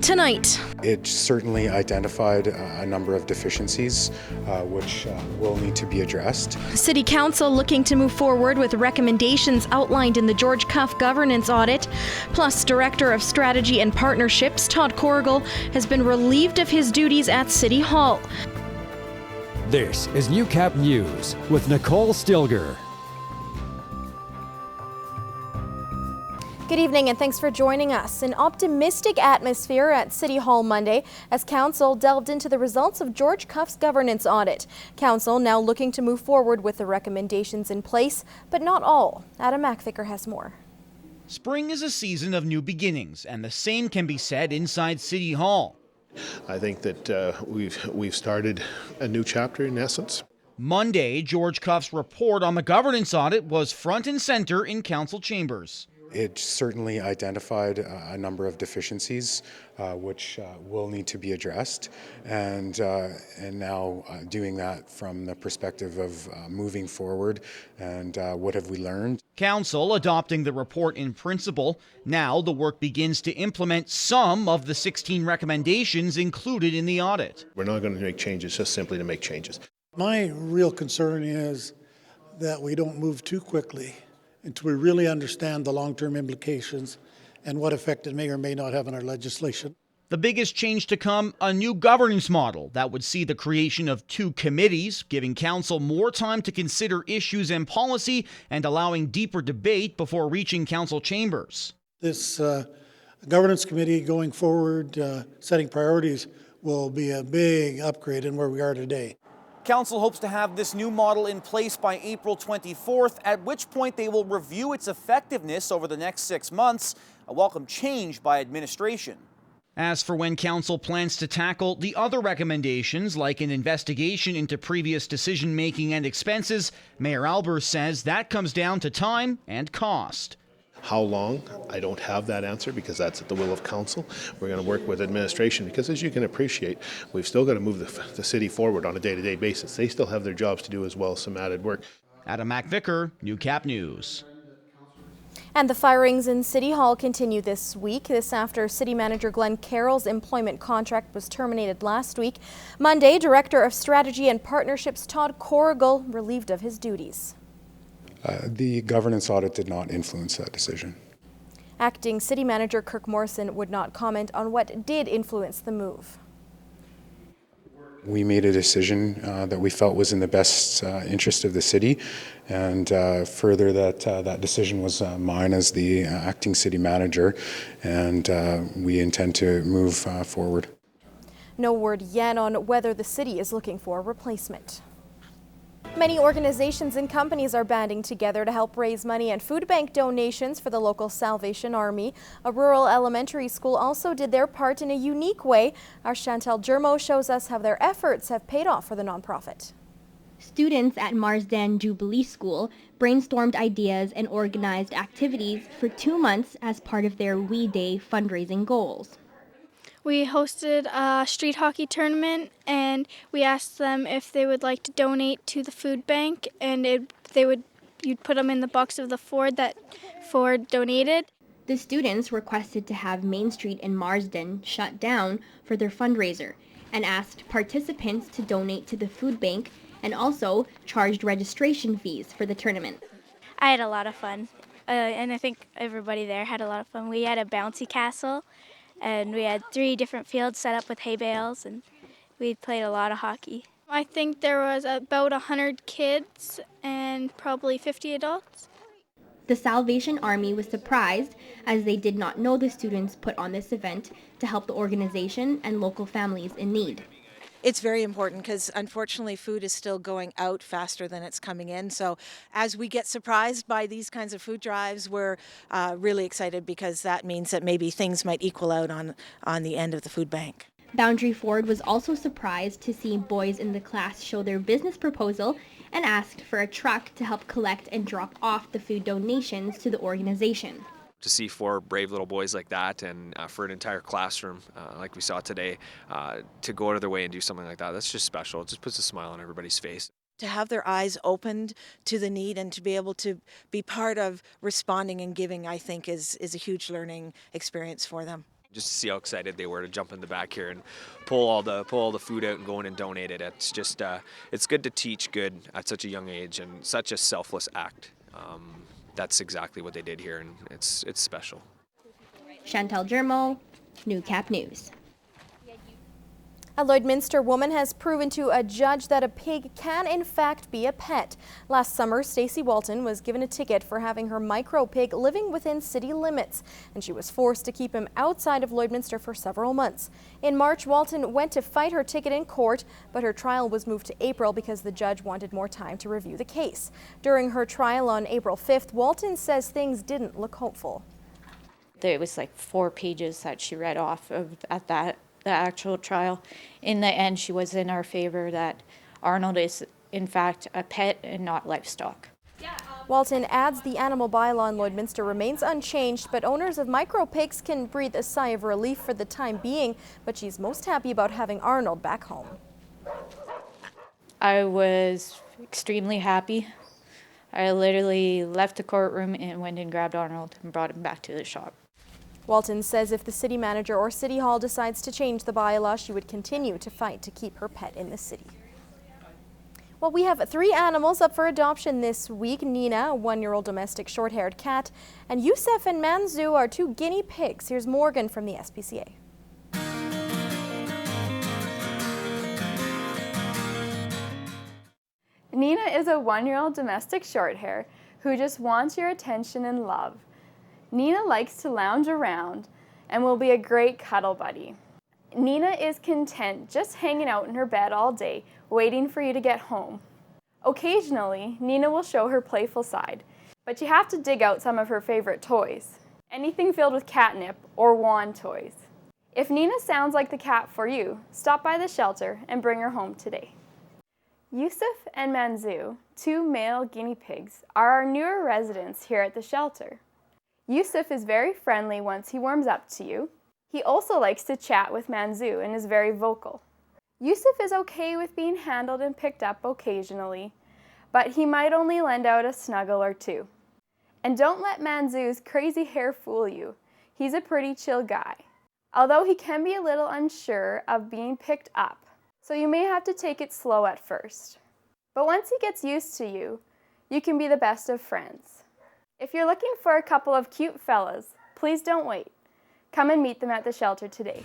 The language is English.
Tonight, it certainly identified a number of deficiencies which will need to be addressed. City Council looking to move forward with recommendations outlined in the George Cuff governance audit. Plus, Director of Strategy and Partnerships Todd Corrigal has been relieved of his duties at City Hall. This is Newcap News with Nicole Stilger. Good evening and thanks for joining us. An optimistic atmosphere at City Hall Monday as Council delved into the results of George Cuff's governance audit. Council now looking to move forward with the recommendations in place, but not all. Adam McVicker has more. Spring is a season of new beginnings, and the same can be said inside City Hall. I think that we've started a new chapter in essence. Monday, George Cuff's report on the governance audit was front and center in council chambers. It certainly identified a number of deficiencies which will need to be addressed, and now doing that from the perspective of moving forward and what have we learned. Council adopting the report in principle. Now the work begins to implement some of the 16 recommendations included in the audit. We're not going to make changes just simply to make changes. My real concern is that we don't move too quickly until we really understand the long-term implications and what effect it may or may not have on our legislation. The biggest change to come, a new governance model that would see the creation of 2 committees, giving council more time to consider issues and policy and allowing deeper debate before reaching council chambers. This governance committee going forward, setting priorities, will be a big upgrade in where we are today. Council hopes to have this new model in place by April 24th, at which point they will review its effectiveness over the next 6 months, a welcome change by administration. As for when council plans to tackle the other recommendations, like an investigation into previous decision-making and expenses, Mayor Albers says that comes down to time and cost. How long? I don't have that answer because that's at the will of council. We're going to work with administration because, as you can appreciate, we've still got to move the city forward on a day-to-day basis. They still have their jobs to do as well as some added work. Adam McVicker, Newcap News. And the firings in City Hall continue this week. This after City Manager Glenn Carroll's employment contract was terminated last week. Monday, Director of Strategy and Partnerships Todd Corrigal relieved of his duties. The governance audit did not influence that decision. Acting City Manager Kirk Morrison would not comment on what did influence the move. We made a decision that we felt was in the best interest of the city, and further that decision was mine as the acting city manager, and we intend to move forward. No word yet on whether the city is looking for a replacement. Many organizations and companies are banding together to help raise money and food bank donations for the local Salvation Army. A rural elementary school also did their part in a unique way. Our Chantel Germo shows us how their efforts have paid off for the nonprofit. Students at Marsden Jubilee School brainstormed ideas and organized activities for 2 months as part of their We Day fundraising goals. We hosted a street hockey tournament, and we asked them if they would like to donate to the food bank, and you'd put them in the box of the Ford that Ford donated. The students requested to have Main Street in Marsden shut down for their fundraiser and asked participants to donate to the food bank and also charged registration fees for the tournament. I had a lot of fun, and I think everybody there had a lot of fun. We had a bouncy castle, and we had 3 different fields set up with hay bales, and we played a lot of hockey. I think there was about 100 kids and probably 50 adults. The Salvation Army was surprised as they did not know the students put on this event to help the organization and local families in need. It's very important because unfortunately food is still going out faster than it's coming in. So as we get surprised by these kinds of food drives, we're really excited because that means that maybe things might equal out on the end of the food bank. Boundary Ford was also surprised to see boys in the class show their business proposal and asked for a truck to help collect and drop off the food donations to the organization. To see 4 brave little boys like that, and for an entire classroom like we saw today, to go out of their way and do something like that, that's just special. It just puts a smile on everybody's face. To have their eyes opened to the need and to be able to be part of responding and giving, I think is a huge learning experience for them. just to see how excited they were to jump in the back here and pull all the food out and go in and donate it. It's just it's good to teach good at such a young age and such a selfless act. That's exactly what they did here, and it's special. Chantal Germo, Newcap News. A Lloydminster woman has proven to a judge that a pig can in fact be a pet. Last summer, Stacey Walton was given a ticket for having her micro pig living within city limits, and she was forced to keep him outside of Lloydminster for several months. In March, Walton went to fight her ticket in court, but her trial was moved to April because the judge wanted more time to review the case. During her trial on April 5th, Walton says things didn't look hopeful. There was like 4 pages that she read off of at the actual trial. In the end, she was in our favor that Arnold is in fact a pet and not livestock. Walton adds the animal bylaw in Lloydminster remains unchanged, but owners of micro pigs can breathe a sigh of relief for the time being, but she's most happy about having Arnold back home. I was extremely happy. I literally left the courtroom and went and grabbed Arnold and brought him back to the shop. Walton says if the city manager or city hall decides to change the bylaw, she would continue to fight to keep her pet in the city. Well, we have 3 animals up for adoption this week. Nina, a 1-year-old domestic short-haired cat, and Yusuf and Manzu are 2 guinea pigs. Here's Morgan from the SPCA. Nina is a 1-year-old domestic shorthair who just wants your attention and love. Nina likes to lounge around and will be a great cuddle buddy. Nina is content just hanging out in her bed all day, waiting for you to get home. Occasionally, Nina will show her playful side, but you have to dig out some of her favorite toys. Anything filled with catnip or wand toys. If Nina sounds like the cat for you, stop by the shelter and bring her home today. Yusuf and Manzu, 2 male guinea pigs, are our newer residents here at the shelter. Yusuf is very friendly once he warms up to you. He also likes to chat with Manzu and is very vocal. Yusuf is okay with being handled and picked up occasionally, but he might only lend out a snuggle or 2. And don't let Manzu's crazy hair fool you. He's a pretty chill guy, although he can be a little unsure of being picked up, so you may have to take it slow at first. But once he gets used to you, you can be the best of friends. If you're looking for a couple of cute fellas, please don't wait. Come and meet them at the shelter today.